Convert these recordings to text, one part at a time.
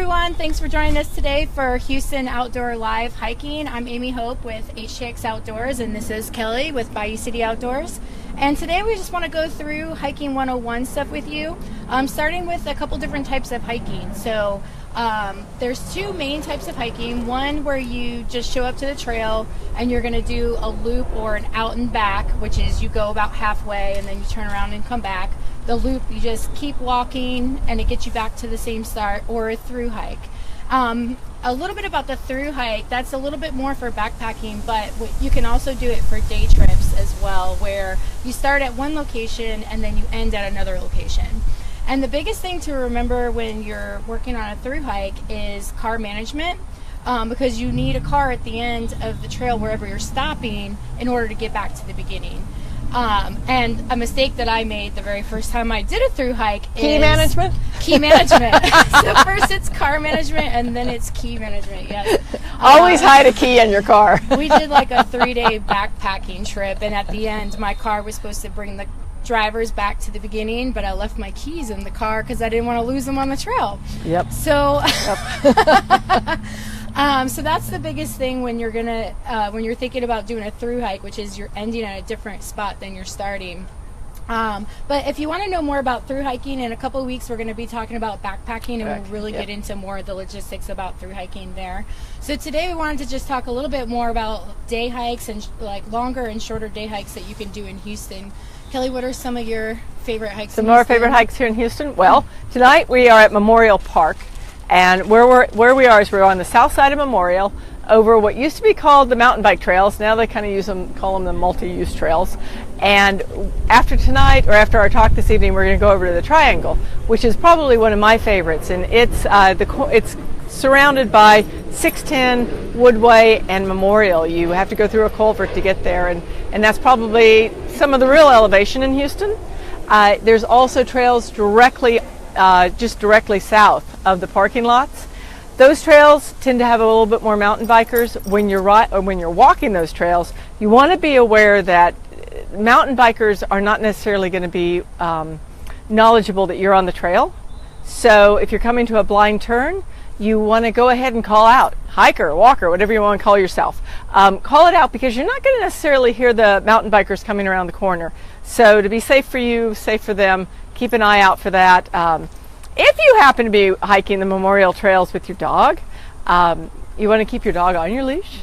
everyone. Thanks for joining us today for Houston Outdoor Live Hiking. I'm Amy Hope with HTXoutdoors, and this is Kelly with Bayou City Outdoors. And today we just want to go through hiking 101 stuff with you, starting with a couple different types of hiking. So there's two main types of hiking. One where you just show up to the trail and you're going to do a loop or an out and back, which is you go about halfway and then you turn around and come back. The loop, you just keep walking and it gets you back to the same start, or a through hike. A little bit about the through hike, that's a little bit more for backpacking, but you can also do it for day trips as well, where you start at one location and then you end at another location. And the biggest thing to remember when you're working on a through hike is car management, because you need a car at the end of the trail wherever you're stopping in order to get back to the beginning. And a mistake that I made the very first time I did a through hike is key management. So first it's car management and then it's key management. Yes. Always hide a key in your car. We did like a 3-day backpacking trip, and at the end my car was supposed to bring the drivers back to the beginning, but I left my keys in the car because I didn't want to lose them on the trail. Yep. So so that's the biggest thing when you're gonna when you're thinking about doing a through hike, which is you're ending at a different spot than you're starting. But if you want to know more about through hiking, in a couple of weeks we're going to be talking about backpacking, and we'll really get into more of the logistics about through hiking there. So today we wanted to just talk a little bit more about day hikes and like longer and shorter day hikes that you can do in Houston. Kelly, what are some of your favorite hikes? Some of our favorite hikes here in Houston? Well, tonight we are at Memorial Park. And where we are is we're on the south side of Memorial, over what used to be called the mountain bike trails. Now they kind of call them the multi-use trails. And after tonight, or after our talk this evening, we're going to go over to the Triangle, which is probably one of my favorites. And it's surrounded by 610, Woodway, and Memorial. You have to go through a culvert to get there, and that's probably some of the real elevation in Houston. There's also trails just directly south of the parking lots. Those trails tend to have a little bit more mountain bikers. When you're walking those trails, you want to be aware that mountain bikers are not necessarily going to be knowledgeable that you're on the trail. So if you're coming to a blind turn, you want to go ahead and call out, hiker, walker, whatever you want to call yourself. Call it out, because you're not going to necessarily hear the mountain bikers coming around the corner. So to be safe for you, safe for them, keep an eye out for that. If you happen to be hiking the Memorial Trails with your dog, you want to keep your dog on your leash,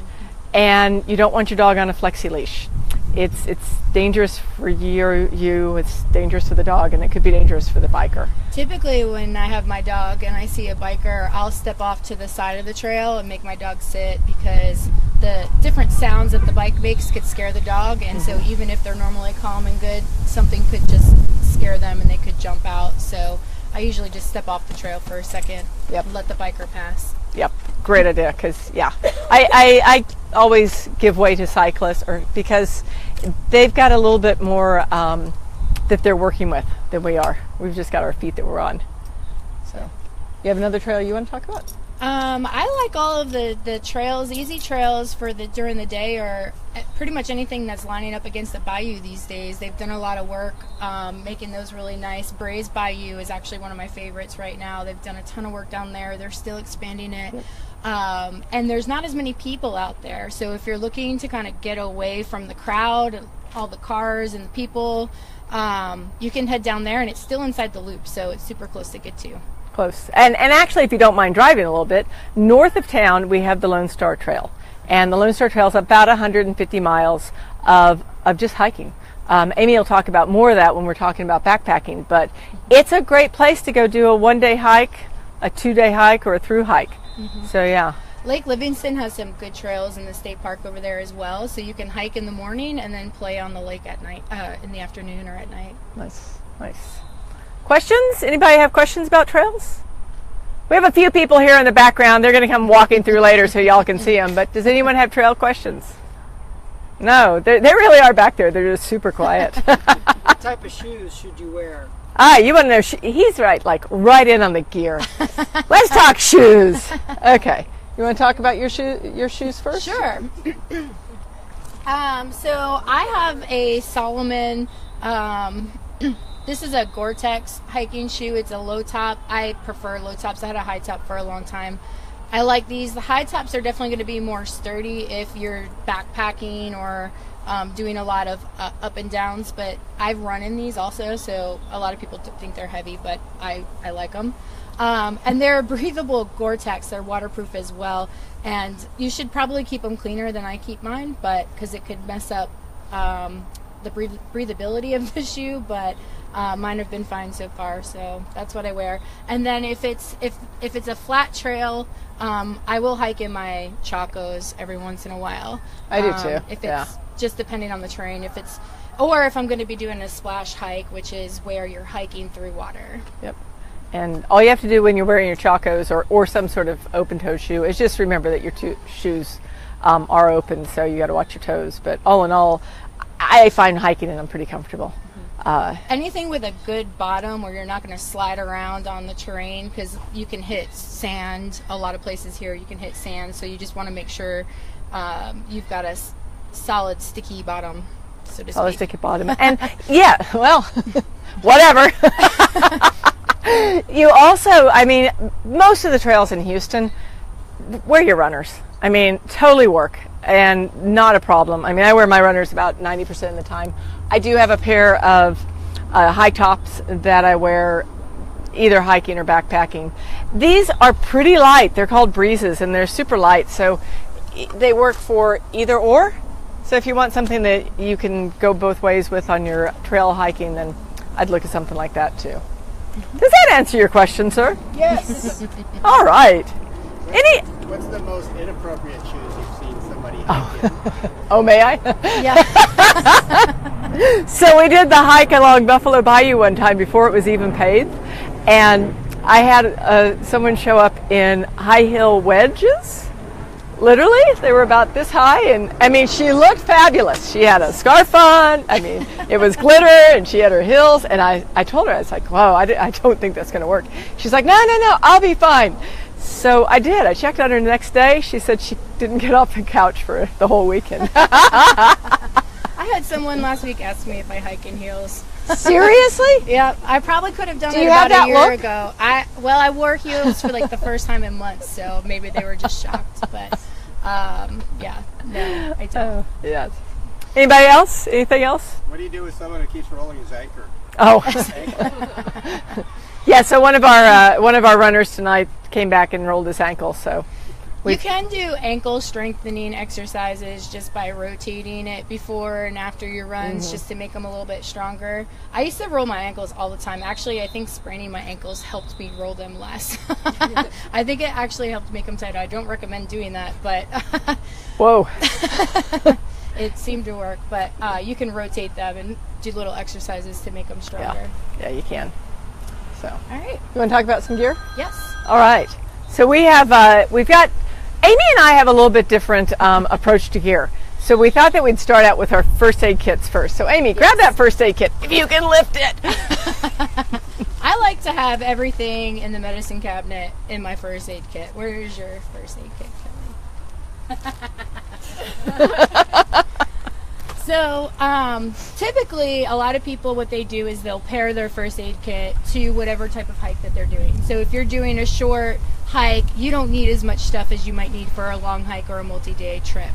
and you don't want your dog on a flexi leash. It's dangerous for you, it's dangerous for the dog, and it could be dangerous for the biker. Typically when I have my dog and I see a biker, I'll step off to the side of the trail and make my dog sit, because the different sounds that the bike makes could scare the dog, and so even if they're normally calm and good, something could just scare them and they could jump out. So I usually just step off the trail for a second and let the biker pass. Yep, great idea, because I always give way to cyclists, because they've got a little bit more that they're working with than we are. We've just got our feet that we're on. So, you have another trail you want to talk about? I like all of the trails. Easy trails for during the day are pretty much anything that's lining up against the Bayou these days. They've done a lot of work making those really nice. Bray's Bayou is actually one of my favorites right now. They've done a ton of work down there. They're still expanding it. And there's not as many people out there. So if you're looking to kind of get away from the crowd and all the cars and the people, you can head down there, and it's still inside the loop, so it's super close to get to. Close. And actually, if you don't mind driving a little bit, north of town we have the Lone Star Trail. And the Lone Star Trail is about 150 miles of just hiking. Amy will talk about more of that when we're talking about backpacking, but it's a great place to go do a 1-day hike, a 2-day hike, or a through hike. So yeah. Lake Livingston has some good trails in the state park over there as well, so you can hike in the morning and then play on the lake at night, in the afternoon or at night. Nice. Questions? Anybody have questions about trails? We have a few people here in the background. They're going to come walking through later so y'all can see them. But does anyone have trail questions? No, they really are back there. They're just super quiet. What type of shoes should you wear? You want to know? He's right, like right in on the gear. Let's talk shoes. Okay, you want to talk about your shoes first? Sure. So I have a Salomon This is a Gore-Tex hiking shoe. It's a low top. I prefer low tops. I had a high top for a long time. I like these. The high tops are definitely going to be more sturdy if you're backpacking or doing a lot of up and downs, but I've run in these also, so a lot of people think they're heavy, but I like them. And they're breathable Gore-Tex. They're waterproof as well, and you should probably keep them cleaner than I keep mine, but because it could mess up the breathability of the shoe, but mine have been fine so far, so that's what I wear. And then if it's a flat trail, I will hike in my Chacos every once in a while. I do too. If it's just depending on the terrain, or if I'm going to be doing a splash hike, which is where you're hiking through water. Yep. And all you have to do when you're wearing your Chacos or some sort of open-toed shoe is just remember that your shoes are open, so you got to watch your toes. But all in all, I find hiking in them pretty comfortable. Anything with a good bottom where you're not going to slide around on the terrain, because you can hit sand. A lot of places here you can hit sand, so you just want to make sure you've got a solid sticky bottom, so to Solid speak. sticky bottom. And yeah, well, whatever. You also, I mean, most of the trails in Houston, wear your runners. I mean, totally work and not a problem. I mean, I wear my runners about 90% of the time. I do have a pair of high tops that I wear either hiking or backpacking. These are pretty light. They're called Breezes, and they're super light, so they work for either or. So if you want something that you can go both ways with on your trail hiking, then I'd look at something like that too. Does that answer your question, sir? Yes. All right. What's the most inappropriate shoes you've seen somebody hike in? Oh, may I? Yeah. So we did the hike along Buffalo Bayou one time before it was even paved, and I had someone show up in high heel wedges. Literally, they were about this high, and I mean, she looked fabulous. She had a scarf on. I mean, it was glitter, and she had her heels. And I told her, I was like, "Wow, I don't think that's going to work." She's like, "No, I'll be fine." So I did. I checked on her the next day. She said she didn't get off the couch for the whole weekend. I had someone last week ask me if I hike in heels. Seriously? Yeah, I probably could have done Do it you have about that a year look? ago. I wore heels for like the first time in months, so maybe they were just shocked. But yeah, no, I don't. Yes. Anybody else? Anything else? What do you do with someone who keeps rolling his anchor? Oh. Yeah. So one of our runners tonight came back and rolled his ankle. So You can do ankle strengthening exercises just by rotating it before and after your runs, just to make them a little bit stronger. I used to roll my ankles all the time. Actually, I think spraining my ankles helped me roll them less. I think it actually helped make them tighter. I don't recommend doing that, but whoa. it seemed to work. But you can rotate them and do little exercises to make them stronger. Yeah, you can. So, All right. you want to talk about some gear? Yes. All right. So we've got, Amy and I have a little bit different approach to gear. So we thought that we'd start out with our first aid kits first. So Amy, grab that first aid kit if you can lift it. I like to have everything in the medicine cabinet in my first aid kit. Where is your first aid kit, Kelly? So typically a lot of people, what they do is they'll pair their first aid kit to whatever type of hike that they're doing. So if you're doing a short hike, you don't need as much stuff as you might need for a long hike or a multi-day trip.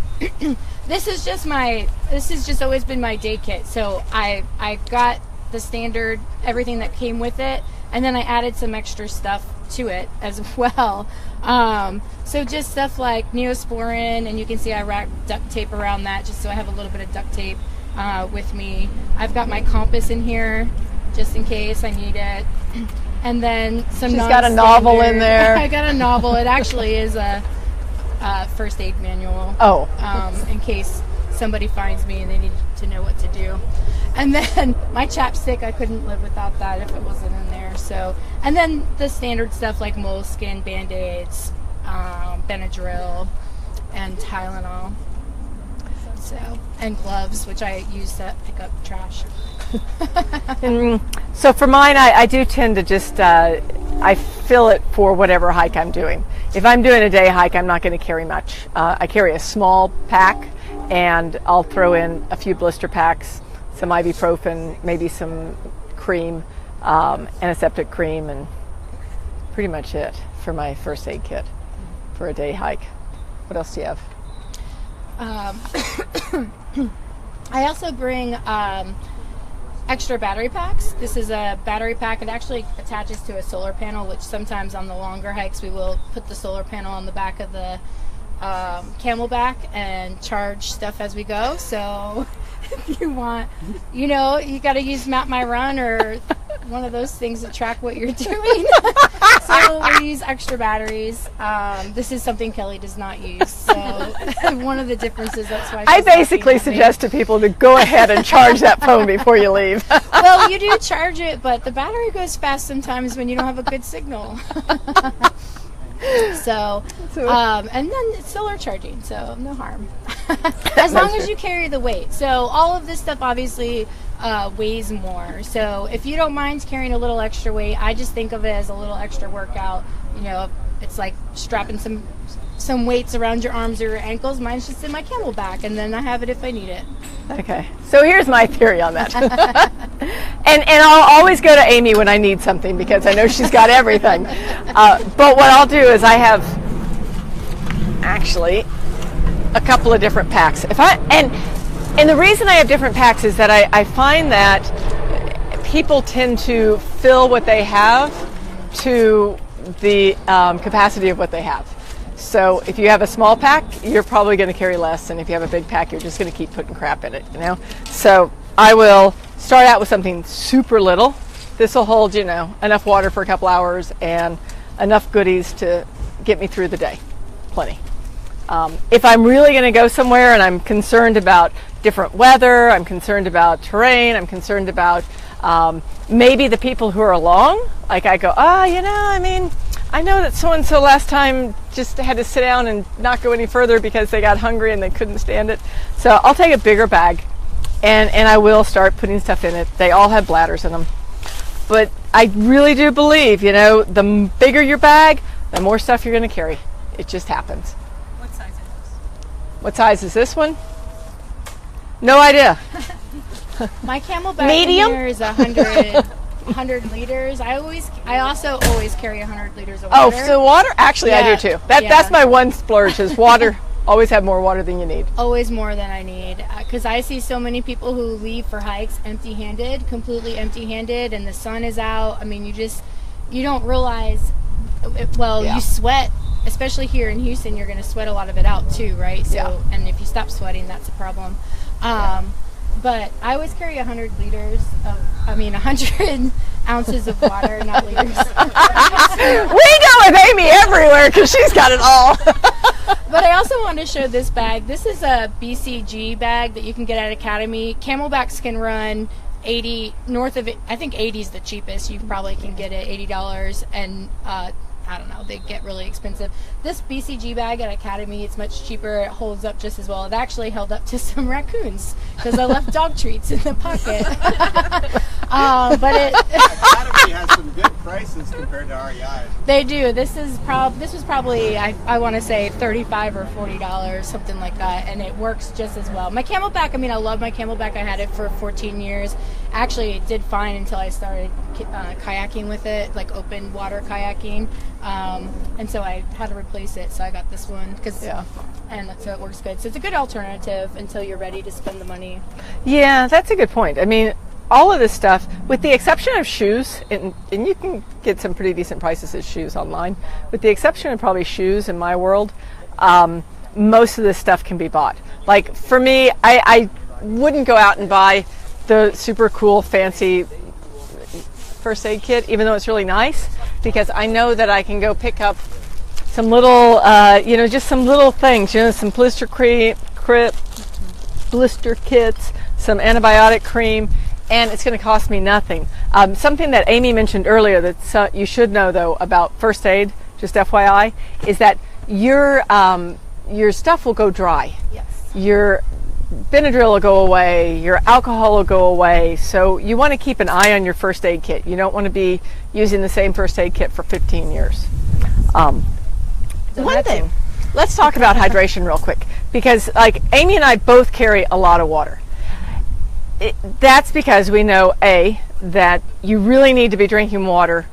This has just always been my day kit. So I got the standard, everything that came with it, and then I added some extra stuff to it as well. So just stuff like Neosporin, and you can see I wrapped duct tape around that just so I have a little bit of duct tape with me. I've got my compass in here just in case I need it. And then some She's got a novel in there. I got a novel. It actually is a first aid manual. Oh. In case somebody finds me and they need to know what to do. And then my chapstick, I couldn't live without that if it wasn't in there. So, and then the standard stuff like moleskin, Band-Aids, Benadryl, and Tylenol. So, and gloves, which I use to pick up trash. And so for mine, I do tend to just, I fill it for whatever hike I'm doing. If I'm doing a day hike, I'm not going to carry much. I carry a small pack, and I'll throw in a few blister packs, some ibuprofen, maybe some cream, antiseptic cream, and pretty much it for my first aid kit for a day hike. What else do you have? I also bring extra battery packs. This is a battery pack. It actually attaches to a solar panel, which sometimes on the longer hikes we will put the solar panel on the back of the camelback and charge stuff as we go. So if you want, you know, you got to use Map My Run or one of those things to track what you're doing. So we use extra batteries. This is something Kelly does not use. So one of the differences, that's why I basically suggest to people to go ahead and charge that phone before you leave. Well, you do charge it, but the battery goes fast sometimes when you don't have a good signal. So, and then it's solar charging, so no harm. As long as you carry the weight. So all of this stuff obviously weighs more. So if you don't mind carrying a little extra weight, I just think of it as a little extra workout. You know, it's like strapping some weights around your arms or your ankles. Mine's just in my camelback, and then I have it if I need it. Okay, so here's my theory on that. and I'll always go to Amy when I need something because I know she's got everything. But what I'll do is I have actually a couple of different packs. And the reason I have different packs is that I find that people tend to fill what they have to the capacity of what they have. So if you have a small pack, you're probably going to carry less, and if you have a big pack, you're just going to keep putting crap in it, you know? So I will start out with something super little. This will hold, you know, enough water for a couple hours and enough goodies to get me through the day. Plenty. If I'm really going to go somewhere and I'm concerned about different weather, I'm concerned about terrain, I'm concerned about maybe the people who are along, like I go, you know, I mean, I know that so-and-so last time just had to sit down and not go any further because they got hungry and they couldn't stand it. So I'll take a bigger bag and I will start putting stuff in it. They all have bladders in them. But I really do believe, you know, the bigger your bag, the more stuff you're going to carry. It just happens. What size is this? What size is this one? No idea. My camelback Medium? in here is 100 liters. I also always carry 100 liters of water. Oh, so water? Actually, I do too. That's my one splurge is water. Always have more water than you need. Always more than I need. Because I see so many people who leave for hikes empty-handed, completely empty-handed, and the sun is out. I mean, you don't realize, you sweat, especially here in Houston, you're going to sweat a lot of it out too, right? So, and if you stop sweating, that's a problem. But I always carry 100 ounces of water, not liters. We go with Amy everywhere because she's got it all. But I also want to show this bag. This is a BCG bag that you can get at Academy. Camelbacks can run 80 north of it. I think 80 is the cheapest. You probably can get it $80, and I don't know, they get really expensive. This BCG bag at Academy, it's much cheaper. It holds up just as well. It actually held up to some raccoons because I left dog treats in the pocket. But Academy has some good prices compared to REI. They do. This was probably I want to say $35 or $40, something like that, and it works just as well. My camelback, I mean, I love my camelback. I had it for 14 years. Actually, it did fine until I started kayaking with it, like open water kayaking. And so I had to replace it, so I got this one and so it works good. So it's a good alternative until you're ready to spend the money. Yeah, that's a good point. I mean, all of this stuff, with the exception of shoes, and you can get some pretty decent prices of shoes online, with the exception of probably shoes in my world, most of this stuff can be bought. Like for me, I wouldn't go out and buy the super cool fancy first aid kit, even though it's really nice, because I know that I can go pick up some little, just some little things, some blister kits, some antibiotic cream, and it's going to cost me nothing. Something that Amy mentioned earlier that you should know though about first aid, just FYI, is that your stuff will go dry. Yes. Your Benadryl will go away, your alcohol will go away, so you want to keep an eye on your first aid kit. You don't want to be using the same first aid kit for 15 years. One thing, let's talk about hydration real quick, because like Amy and I both carry a lot of water. That's because we know that you really need to be drinking water.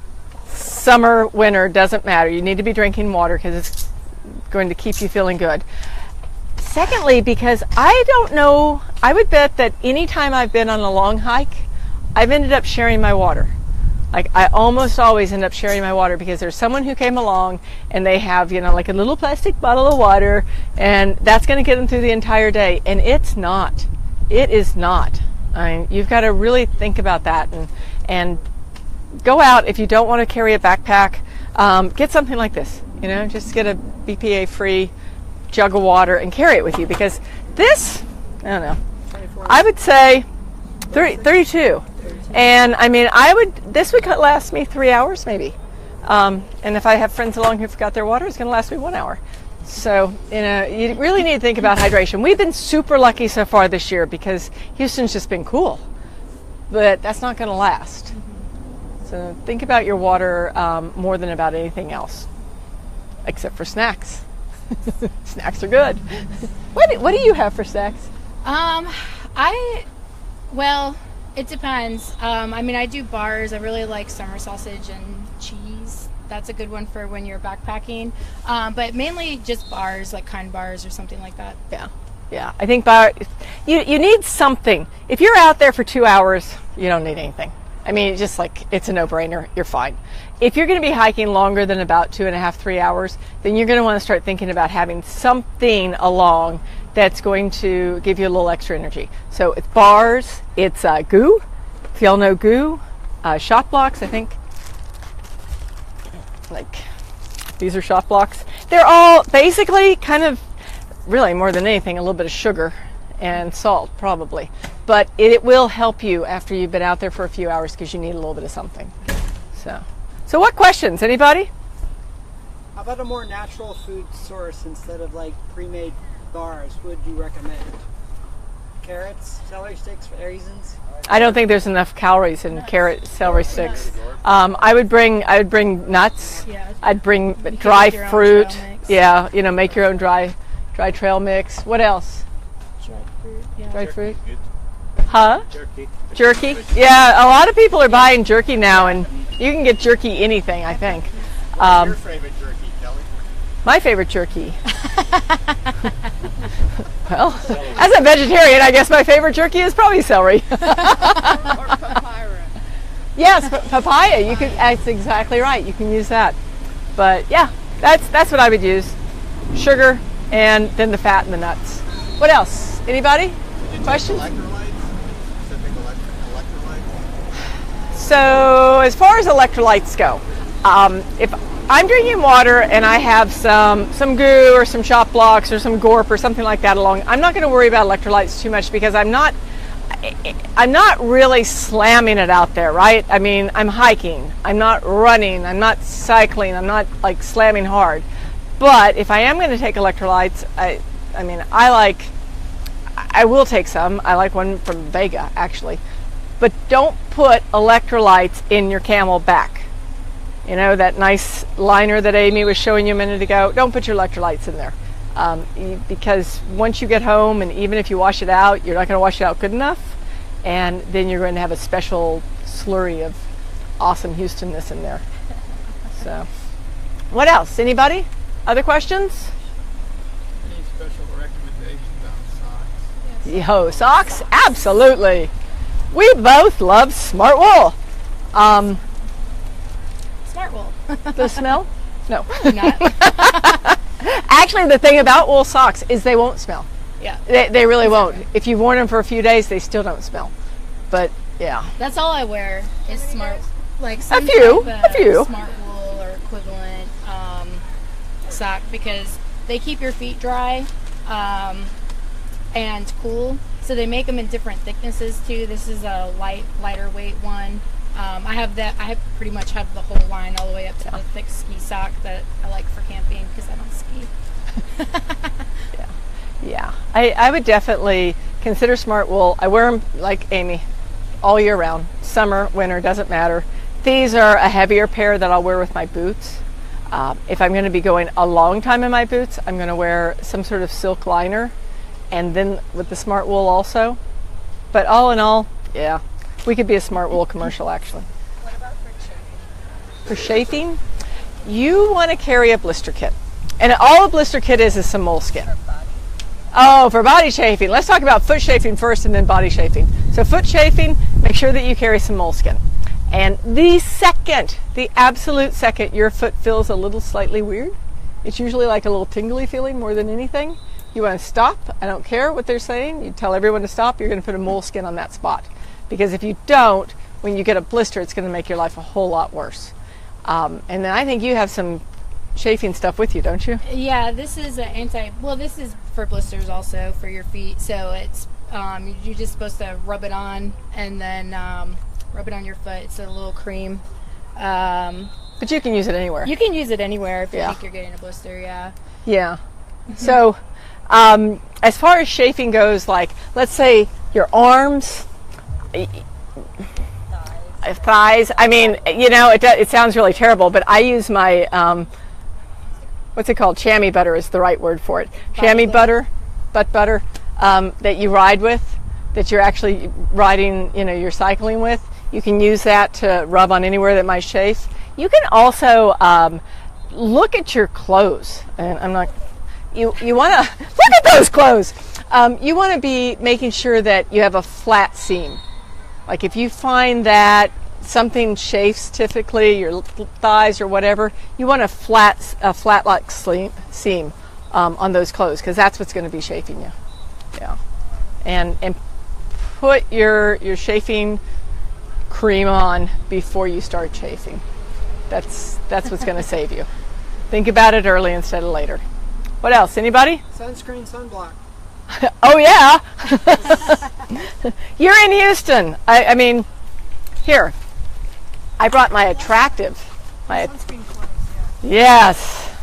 Summer, winter, doesn't matter. You need to be drinking water because it's going to keep you feeling good. Secondly, because I don't know, I would bet that anytime I've been on a long hike, I've ended up sharing my water. Like, I almost always end up sharing my water because there's someone who came along and they have, you know, like a little plastic bottle of water, and that's going to get them through the entire day. And it's not. It is not. I mean, you've got to really think about that and go out. If you don't want to carry a backpack, get something like this. You know, just get a BPA-free jug of water and carry it with you, because this, I don't know, I would say 32. And I mean, this would last me 3 hours maybe. And if I have friends along who forgot their water, it's going to last me 1 hour. So, you know, you really need to think about hydration. We've been super lucky so far this year because Houston's just been cool, but that's not going to last. So think about your water more than about anything else, except for snacks. Snacks are good. What do you have for snacks? Well, it depends. I mean, I do bars. I really like summer sausage and cheese. That's a good one for when you're backpacking. But mainly just bars, like Kind bars or something like that. Yeah. I think you need something. If you're out there for 2 hours, you don't need anything. I mean, just like, it's a no-brainer. You're fine. If you're going to be hiking longer than about 2.5, 3 hours, then you're going to want to start thinking about having something along that's going to give you a little extra energy. So it's bars, it's goo. If y'all know goo, shot blocks, I think. Like, these are shot blocks. They're all basically kind of, really more than anything, a little bit of sugar and salt probably. But it will help you after you've been out there for a few hours because you need a little bit of something. So what questions? Anybody? How about a more natural food source instead of like pre-made bars? Would you recommend carrots, celery sticks, raisins? I don't think there's enough calories in celery sticks. I would bring nuts. Yeah. I'd bring You dry can make your own fruit. trail mix. Yeah, you know, make your own dry trail mix. What else? Dried fruit. Yeah. Dried fruit. Huh? Jerky. Jerky? Yeah, a lot of people are buying jerky now, and you can get jerky anything, I think. What's your favorite jerky, Kelly? My favorite jerky. Well, as a vegetarian, I guess my favorite jerky is probably celery. Or papyrus. Yes, papaya. You could. That's exactly right. You can use that. But yeah, that's what I would use. Sugar, and then the fat and the nuts. What else? Anybody? Questions? Specific electrolytes? So as far as electrolytes go, if I'm drinking water and I have some goo or some shot blocks or some gorp or something like that along, I'm not going to worry about electrolytes too much because I'm not really slamming it out there, right? I mean, I'm hiking, I'm not running, I'm not cycling, I'm not like slamming hard. But if I am going to take electrolytes, I will take some. I like one from Vega, actually. But don't put electrolytes in your Camelback. You know, that nice liner that Amy was showing you a minute ago? Don't put your electrolytes in there. Because once you get home, and even if you wash it out, you're not going to wash it out good enough. And then you're going to have a special slurry of awesome Houstonness in there. So, what else? Anybody? Other questions? Any special recommendations on socks? Yo, socks? Absolutely. We both love Smart Wool. Smart wool. The smell? No. Not. Actually, the thing about wool socks is they won't smell. Yeah. They really won't. If you've worn them for a few days, they still don't smell. But yeah. That's all I wear is smart, like A few. smart wool or equivalent sock, because they keep your feet dry and cool. So they make them in different thicknesses too. This is a lighter weight one. I have that. I pretty much have the whole line all the way up to the thick ski sock that I like for camping because I don't ski. Yeah. I would definitely consider Smart Wool. I wear them like Amy all year round. Summer, winter, doesn't matter. These are a heavier pair that I'll wear with my boots. If I'm going to be going a long time in my boots, I'm going to wear some sort of silk liner, and then with the Smart Wool also. But all in all, yeah. We could be a Smart Wool commercial, actually. What about for chafing? For chafing, you want to carry a blister kit. And all a blister kit is some moleskin. For body? Oh, for body chafing. Let's talk about foot chafing first and then body chafing. So foot chafing, make sure that you carry some moleskin. And the absolute second your foot feels a little slightly weird, it's usually like a little tingly feeling more than anything, you want to stop. I don't care what they're saying. You tell everyone to stop. You're going to put a moleskin on that spot. Because if you don't, when you get a blister, it's going to make your life a whole lot worse. And then I think you have some chafing stuff with you, don't you? Yeah, this is this is for blisters also for your feet. So it's you're just supposed to rub it on and then rub it on your foot. It's a little cream. But you can use it anywhere. You can use it anywhere if you think you're getting a blister. Yeah. Yeah. So as far as chafing goes, like let's say your arms, thighs. I mean, it sounds really terrible, but I use my what's it called? Chamois butter is the right word for it. Chamois butter, butt butter, that you ride with, that you're actually riding, you're cycling with. You can use that to rub on anywhere that might chafe. You can also look at your clothes, and you want to look at those clothes. You want to be making sure that you have a flat seam. Like if you find that something chafes, typically your thighs or whatever, you want a flat like seam on those clothes, because that's what's going to be chafing you. Yeah, and put your chafing cream on before you start chafing. That's what's going to save you. Think about it early instead of later. What else? Anybody? Sunscreen, sunblock. Oh yeah. You're in Houston. I mean, here. I brought my attractive. Sunscreen clothes, yeah. Yes.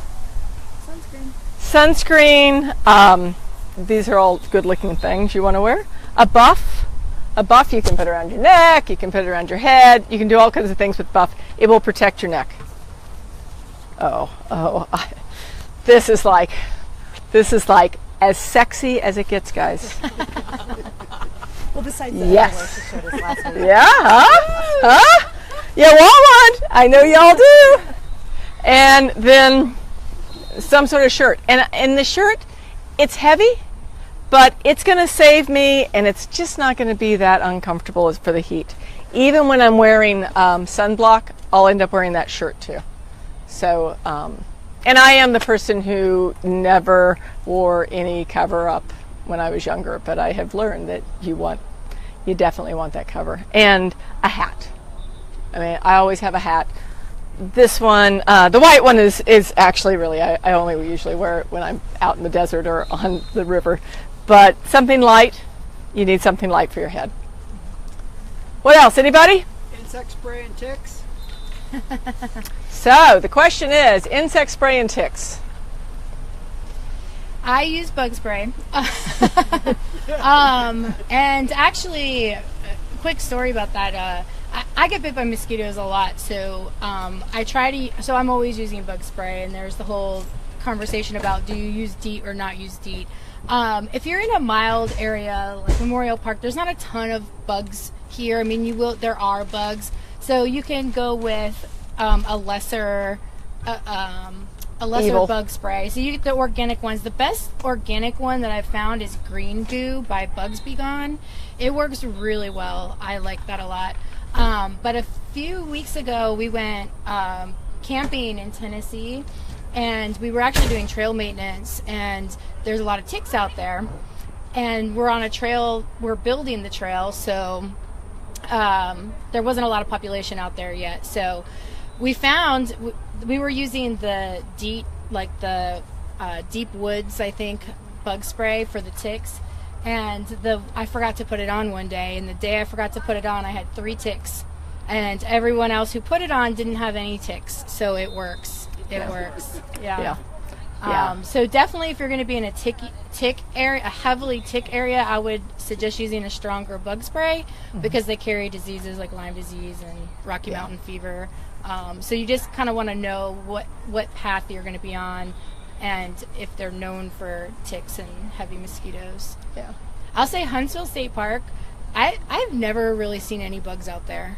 Sunscreen. Sunscreen. These are all good-looking things you want to wear. A buff. A buff you can put around your neck. You can put it around your head. You can do all kinds of things with buff. It will protect your neck. This is like as sexy as it gets, guys. Well, besides the yes. she showed us last week. Yeah, huh? You want one? I know y'all do. And then some sort of shirt. And the shirt, it's heavy, but it's going to save me, and it's just not going to be that uncomfortable for the heat. Even when I'm wearing sunblock, I'll end up wearing that shirt too. So, and I am the person who never wore any cover up when I was younger, but I have learned that you definitely want that cover. And a hat. I mean, I always have a hat. This one, the white one is actually really, I only usually wear it when I'm out in the desert or on the river. But something light, you need something light for your head. What else, anybody? Insect spray and ticks. So the question is, insect spray and ticks. I use bug spray. And actually, a quick story about that. I get bit by mosquitoes a lot, so so I'm always using bug spray, and there's the whole conversation about do you use DEET or not use DEET. If you're in a mild area like Memorial Park, there's not a ton of bugs here. I mean, there are bugs, so you can go with a lesser Evil. bug spray. So you get the organic ones. The best organic one that I've found is Green Goo by Bugs Be Gone. It works really well. I like that a lot. But a few weeks ago, we went camping in Tennessee, and we were actually doing trail maintenance, and there's a lot of ticks out there. And we're on a trail, we're building the trail, so there wasn't a lot of population out there yet. So we found, we were using the DEET, like the Deep Woods, I think, bug spray for the ticks. And I forgot to put it on one day, and the day I forgot to put it on, I had 3 ticks. And everyone else who put it on didn't have any ticks, so it works. It works. Yeah. So definitely, if you're going to be in a tick area, a heavily tick area, I would suggest using a stronger bug spray because they carry diseases like Lyme disease and Rocky Mountain fever. So you just kind of want to know what path you're going to be on, and if they're known for ticks and heavy mosquitoes. Yeah. I'll say Huntsville State Park, I've never really seen any bugs out there.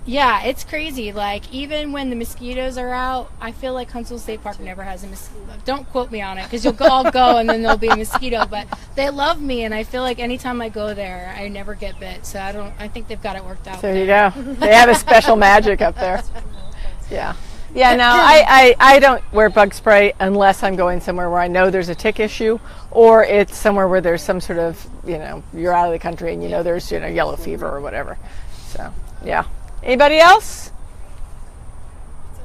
Yeah, it's crazy. Like, even when the mosquitoes are out, I feel like Huntsville State Park never has a mosquito. Don't quote me on it, because you'll all go and then there'll be a mosquito. But they love me, and I feel like anytime I go there, I never get bit. So I think they've got it worked out. There you go. They have a special magic up there. Yeah. Yeah, no, I don't wear bug spray unless I'm going somewhere where I know there's a tick issue, or it's somewhere where there's some sort of, you're out of the country and there's, yellow fever or whatever. So, yeah. Anybody else?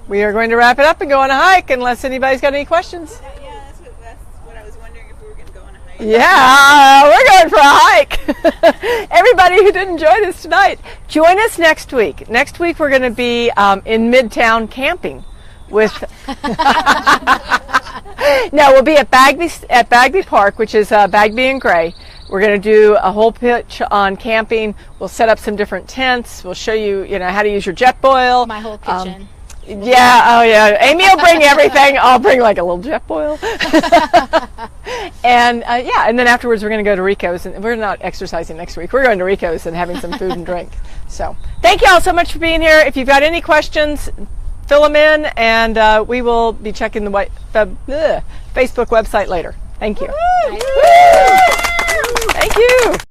We are going to wrap it up and go on a hike unless anybody's got any questions. Yeah, that's what I was wondering, if we were going to go on a hike. Yeah, we're going for a hike. Everybody who didn't join us tonight, join us next week. Next week we're going to be in Midtown camping with. No, we'll be at Bagby Park, which is Bagby and Gray. We're going to do a whole pitch on camping. We'll set up some different tents. We'll show you, how to use your jet boil. My whole kitchen. Yeah, oh yeah. Amy will bring everything. I'll bring like a little jet boil. And and then afterwards we're going to go to Rico's, and we're not exercising next week. We're going to Rico's and having some food and drink. So thank you all so much for being here. If you've got any questions, fill them in, and we will be checking the Facebook website later. Thank you. Thank you.